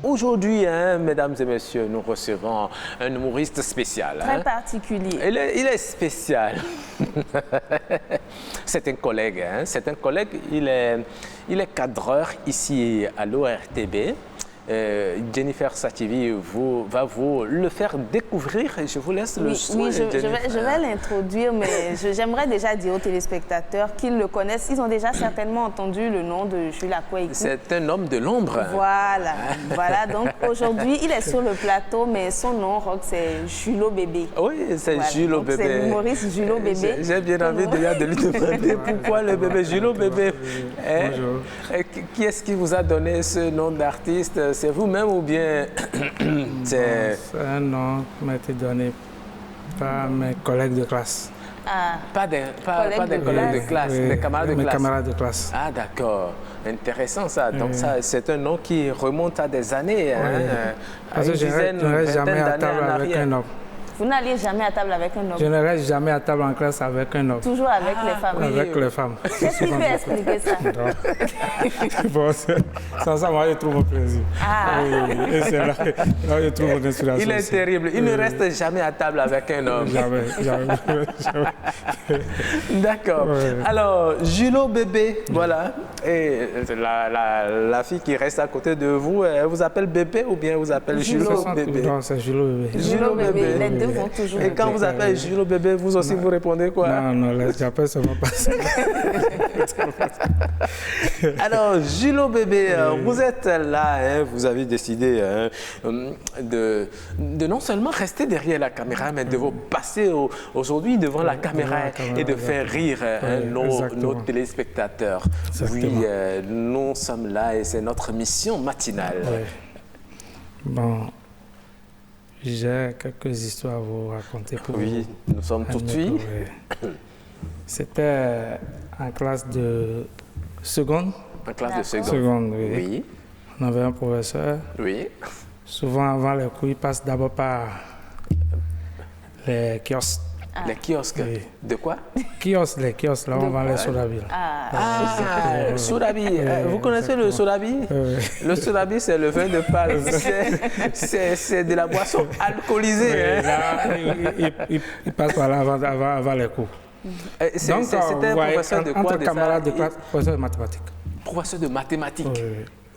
aujourd'hui, hein, mesdames et messieurs, nous recevons un humoriste spécial. Très particulier. Il est spécial. C'est un collègue. Hein, c'est un collègue. Il est cadreur ici à l'ORTB. Jennifer Sativi va vous le faire découvrir et je vous laisse le soin. Oui, je vais l'introduire, mais j'aimerais déjà dire aux téléspectateurs qu'ils le connaissent. Ils ont déjà certainement entendu le nom de Jules Akoué-Ikou. C'est un homme de l'ombre. Voilà, voilà. Donc aujourd'hui, il est sur le plateau, mais son nom rock, c'est Julo Bébé. Oui, c'est voilà. Julo Bébé. C'est l'humoriste Julo Bébé. J'ai bien envie déjà de lui demander pourquoi le bébé Julo Bébé. Bonjour. Qui est-ce qui vous a donné ce nom d'artiste? C'est vous-même ou bien c'est un nom qui m'a été donné par mes collègues de classe. Ah. Pas des collègues de classe, des camarades de classe. Mes camarades de classe. Ah d'accord, intéressant ça. Donc ça, c'est un nom qui remonte à des années. Hein, parce que je n'aurais jamais à table avec un homme. Vous n'alliez jamais à table avec un homme? Je ne reste jamais à table en classe avec un homme. Toujours avec les femmes? Avec les femmes. Qu'est-ce qui peut expliquer ça? Bon, ça, moi, je trouve mon plaisir. Ah. Oui, et c'est là je trouve mon inspiration. Il est terrible. Il ne reste jamais à table avec un homme. Jamais. D'accord. Alors, Julo Bébé, voilà. Et la fille qui reste à côté de vous, elle vous appelle Bébé ou bien vous appelle Julo Bébé? Non, c'est Julo Bébé. Julo Bébé. Les deux vont toujours. Et quand vous appelez Julo Bébé, vous aussi vous répondez quoi? Non, j'appelle seulement pas ça. Alors, Julo Bébé, vous êtes là, hein, vous avez décidé de non seulement rester derrière la caméra, mais de vous passer aujourd'hui devant la caméra et de faire rire nos téléspectateurs. Oui, nous sommes là et c'est notre mission matinale. Bon. J'ai quelques histoires à vous raconter pour oui, nous sommes tout de suite. C'était en classe de seconde. En classe de seconde. Seconde, oui. On avait un professeur. Oui. Souvent, avant les cours, il passe d'abord par les kiosques. Les kiosques? Oui. De quoi? Les kiosques, là où on vend les sodabi. Sodabi. Vous connaissez le sodabi? Le sodabi, c'est le vin de palme. C'est de la boisson alcoolisée. Oui, là, il passe par là avant les cours. C'était un professeur de quoi? Entre camarades de classe, professeur de mathématiques. Professeur de mathématiques.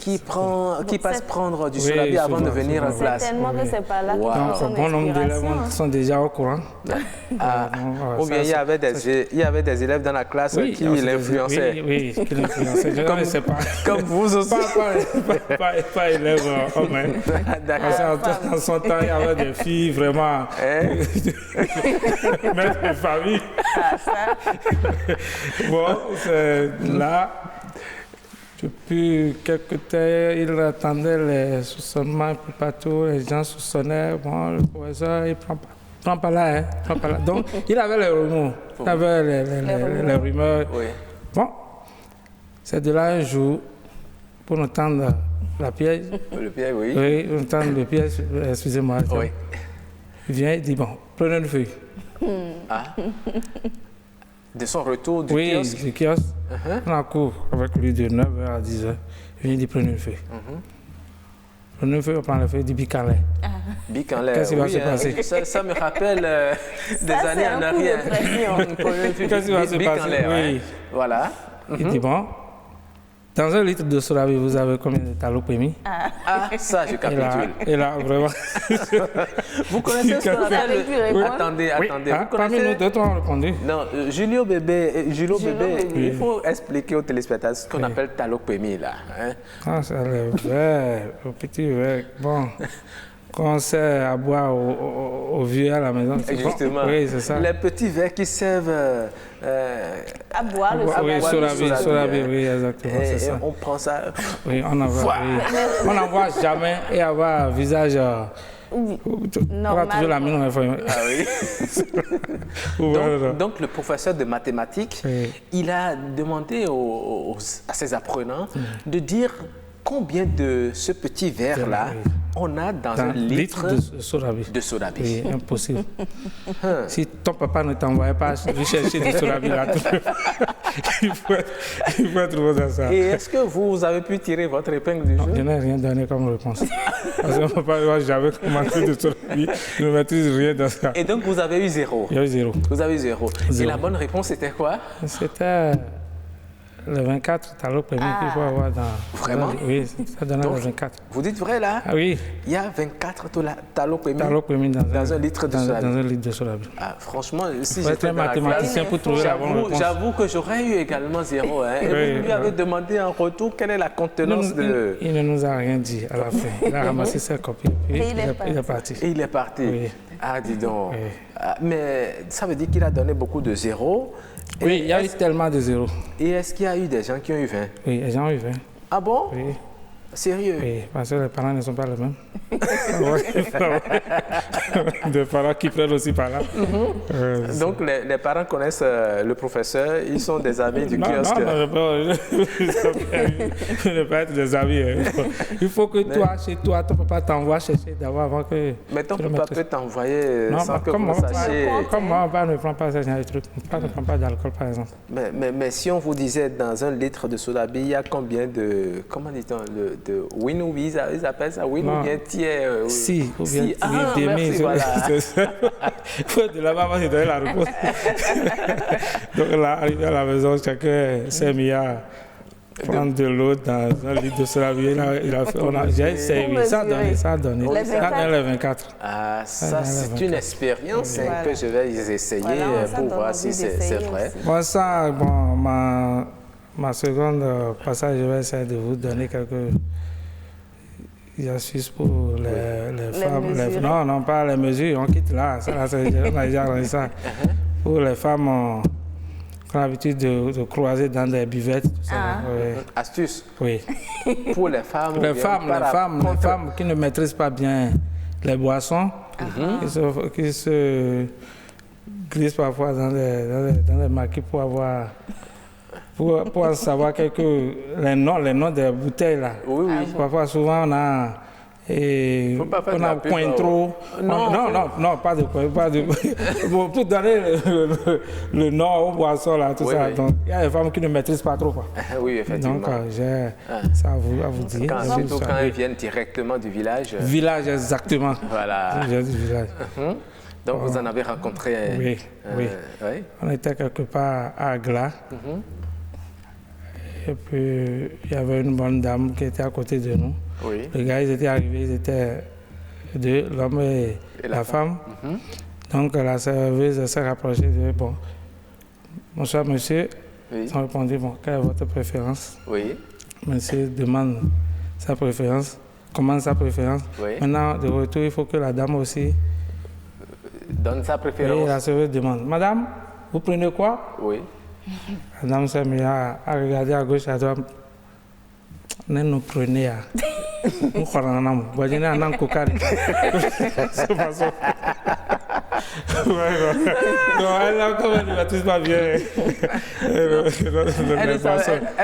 Qui passe prendre du sodabi avant de venir en classe. C'est tellement que c'est pas là. Donc, un bon nombre d'élèves sont déjà au courant. Ou bien il y avait des élèves dans la classe qui l'influençaient. Oui, qui l'influençaient. Je ne sais pas. Comme vous aussi. Pas élèves hommes. En son temps, il y avait des filles vraiment. Même des familles. Bon, c'est là. Depuis quelques temps, il attendait les soupçonnements partout, les gens soupçonnaient. Bon, le professeur, il prend pas là, hein, prend pas là. Donc, il avait les rumeurs. Il avait les rumeurs. Oui. Bon, c'est de là un jour, pour nous tendre la piège. Le piège, oui. Oui, nous tendre le piège, excusez-moi. Oui. Il vient, il dit, bon, prenez une feuille. De son retour du kiosque? Oui, du kiosque. On a cours avec lui de 9h à 10h. Il vient dire prenez une feuille. Prenez une feuille, on prend la feuille, il dit bicanlais. Bicanlais, qu'est-ce qui va se passer? Ça me rappelle des années en arrière. Qu'est-ce qui va se passer? Oui. Voilà. Il dit bon, dans un litre de sodabi, vous avez combien de talopémie? Ça, je capitule. Et là, vraiment. Vous connaissez ce qu'on appelle le... Attendez. Vous connaissez... nous deux, on a répondu. Non, Julo Bébé, il faut expliquer aux téléspectateurs ce qu'on appelle talopémie, là. Hein? C'est le verre, le petit verre. Bon. Qu'on sert à boire aux vieux à la maison. Justement. Bon. Oui, c'est ça. Les petits verres qui servent à boire le sodabi. Oui, exactement, c'est ça. On prend ça. Oui, on n'en voit jamais et avoir un visage. Oui. On va toujours la mine. Donc, le professeur de mathématiques, il a demandé à ses apprenants de dire combien de ce petit verre-là on a dans un litre de sorabi. de sodabi. Oui, impossible. Si ton papa ne t'envoyait pas chercher du sorabi là, il faut trouver dans ça. Et est-ce que vous avez pu tirer votre épingle du jeu? Je n'ai rien donné comme réponse. Parce que mon papa, j'avais commencé de sorabi, je ne maîtrise rien dans ça. Et donc, vous avez eu 0. Il y a eu 0. Vous avez eu 0. Et Zéro. la bonne réponse, c'était quoi? C'était le 24, talon premier qu'il faut avoir dans... Vraiment? Oui, ça donne le 24. Vous dites vrai, là? Ah oui, Il y a 24 talons premiers talon premier dans un litre de sodabi. Dans un litre de sorabi. Ah, franchement, si Il faut j'étais être dans la classe, mathématicien pour trouver la bonne réponse. j'avoue que j'aurais eu également 0. Hein. Et Oui, vous lui avez demandé en retour quelle est la contenance de... Il ne nous a rien dit à la fin. Il a ramassé ses copies et Et il est parti. Et il est parti. Oui. Ah, dis donc. Oui. Ah, mais ça veut dire qu'il a donné beaucoup de 0. Oui, il y a eu tellement de 0. Et est-ce qu'il y a eu des gens qui ont eu 20? Oui, les gens ont eu 20. Ah bon? Oui. Sérieux? Oui, parce que les parents ne sont pas les mêmes. Des parents qui prennent aussi par là. Donc les parents connaissent le professeur, ils sont des amis du Non, kiosque. non, ne pas être des amis. Hein. Il faut que toi, chez toi, ton papa t'envoie chercher d'abord avant que... Mais ton tu le papa mettes. peut t'envoyer Non, sans que comme vous sachiez. mon papa ne prend pas ce genre de trucs. Mon papa ne prend pas d'alcool, par exemple. Mais si on vous disait dans un litre de sodabi, il y a combien de... Comment dit-on? De win ou ils appellent ça win ou bien tiers? Si, ou bien Si. Ah, demi. merci, voilà. Il faut de là-bas, moi, j'ai donné la réponse. Donc là, arrivé à la maison, chacun s'est mis à prendre de l'eau dans un litre de sodabi. J'ai essayé, ça a donné. Les Ça a donné les 24. Ah, ça, c'est une expérience hein, Voilà. que je vais essayer Voilà, ça pour donne voir envie si c'est d'essayer vrai. aussi. Bon, ça, bon, ma seconde passage, je vais essayer de vous donner quelques astuces pour les femmes. Non, pas les mesures, on quitte là. Ça, là, on a déjà rendu ça. Pour les femmes qui ont l'habitude de croiser dans des buvettes, tout ça. Ah. Oui. Astuce Oui. pour les femmes. ou Les bien femmes, par les femmes qui ne maîtrisent pas bien les boissons, qui se glissent parfois dans les maquis pour avoir... Pour en savoir les noms des bouteilles là. Oui, oui. Parfois, souvent, on a Faut pas faire de la pub, Cointreau. Non, pas de bon, pour donner le nom aux boissons là, tout Oui, ça. oui. Donc, il y a des femmes qui ne maîtrisent pas trop. Quoi. Oui, effectivement. Donc, j'ai ça à vous dire. Surtout quand ils viennent directement du village. Village, exactement. Voilà. J'ai dit village. Donc, vous en avez rencontré. Oui. oui. On était quelque part à Agla. Et puis, il y avait une bonne dame qui était à côté de nous. Oui. Les gars, ils étaient arrivés, ils étaient deux, l'homme et la femme. Donc, la serveuse s'est rapprochée de bon, bonsoir monsieur. Oui. Ils ont répondu, bon, quelle est votre préférence? Oui. Monsieur demande sa préférence, commande sa préférence. Oui. Maintenant, de retour, il faut que la dame aussi. Donne sa Et préférence. la serveuse demande, madame, vous prenez quoi? Oui. La dame s'est mise à regarder à gauche, à droite. Nous prenez à. Nous prenons un voyez un coca. C'est pas ça. Non, elle comme elle ne maîtrise pas bien. Elle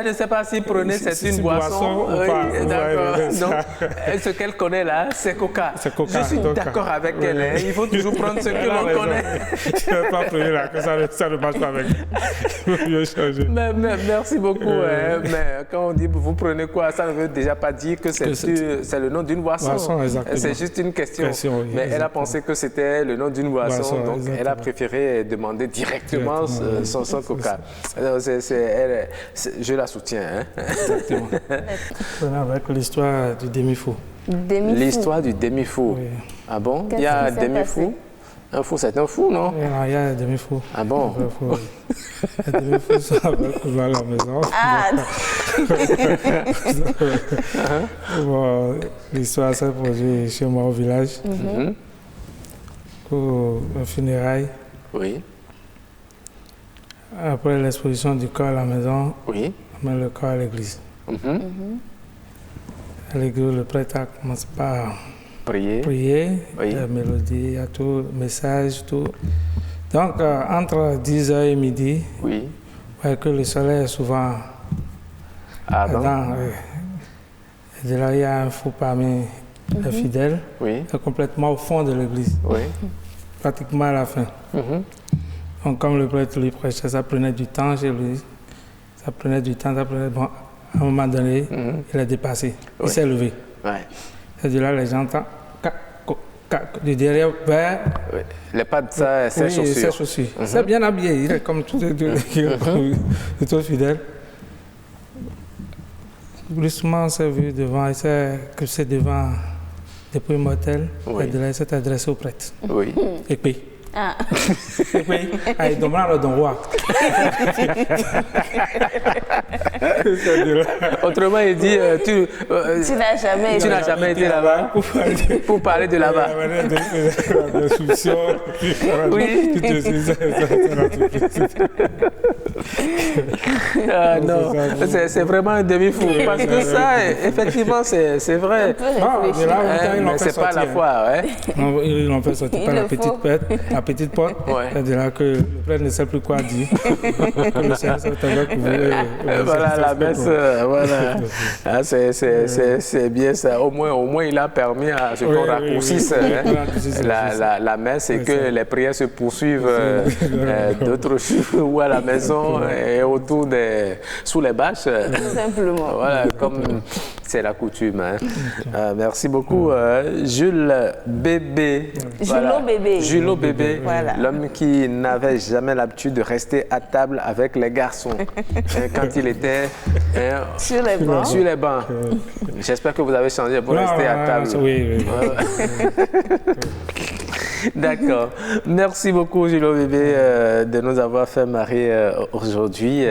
ne sait pas si prenez c'est une boisson. ou pas. D'accord. Donc, ce qu'elle connaît là, c'est Coca. Coca. Je suis d'accord avec elle. Hein. Il faut toujours prendre ce que l'on connaît. Je ne vais pas prendre là, que ça ne marche pas avec. Il faut mieux changer. Mais merci beaucoup. Hein. Mais quand on dit vous prenez quoi, ça ne veut déjà pas dire que c'est le nom d'une boisson. C'est juste une question. Oui, mais elle a pensé que c'était le nom d'une boisson, donc exactement. elle a préféré demander directement son Coca. Alors, je la soutiens. Hein. Exactement. Avec l'histoire du demi-fou. L'histoire du demi-fou. Oui. Ah bon? Il y a un demi-fou? Un fou, c'est un fou, non? Il y a un demi-fou. Ah bon? Un demi-fou, ça va couler à la maison. Ah, Bon, l'histoire s'est produite chez moi au village. Pour un funérail. Oui. Après l'exposition du corps à la maison, Oui. on met le corps à l'église. À l'église, le prêtre commence par Prier. Oui. la mélodie, il y a tout, le message, tout. Donc, entre 10h et midi, Oui. ouais, que le soleil est souvent Ah bon? dedans. Et de là, il y a un fou parmi est fidèle, Oui. est complètement au fond de l'église, Oui. pratiquement à la fin. Donc, comme le prêtre lui prêchait, ça prenait du temps chez lui. Ça prenait du temps, bon, à un moment donné, il a dépassé. Il s'est levé. Ouais. Et de là, les gens entendent du derrière vers. Oui. Les pas de ça, ses chaussures. Ses chaussures. C'est bien habillé, il est comme tout tout fidèle. Brusquement, on s'est vu devant, il s'est crucé devant des prix mortels. Oui. Et de là, il s'est adressé au prêtre. Oui. Et puis. Ah. Et puis, il demande le don roi. Autrement, il dit, tu n'as jamais été là-bas pour parler de là-bas. La solution. Oui. Ah, non, c'est vraiment un demi-fou. Parce que ça, effectivement, c'est vrai. Mais c'est pas la foi. Ouais. Non, ils l'ont fait sortir par la petite porte. Ouais. C'est-à-dire que le prêtre ne sait plus quoi dire. Voilà la messe. Voilà. Ah, c'est bien ça. Au moins, il a permis à ce qu'on raccourcisse la messe et que les prières se poursuivent d'autres jours ou à la maison et autour sous les bâches. Tout simplement. Voilà, comme c'est la coutume. Hein. Merci beaucoup, Jules Bébé. Voilà. Julot Bébé, Voilà. l'homme qui n'avait jamais l'habitude de rester à table avec les garçons quand il était sur les bancs. Sur les bancs. J'espère que vous avez changé pour rester à table. Oui. D'accord. Merci beaucoup, Julot Bébé, de nous avoir fait marrer aujourd'hui.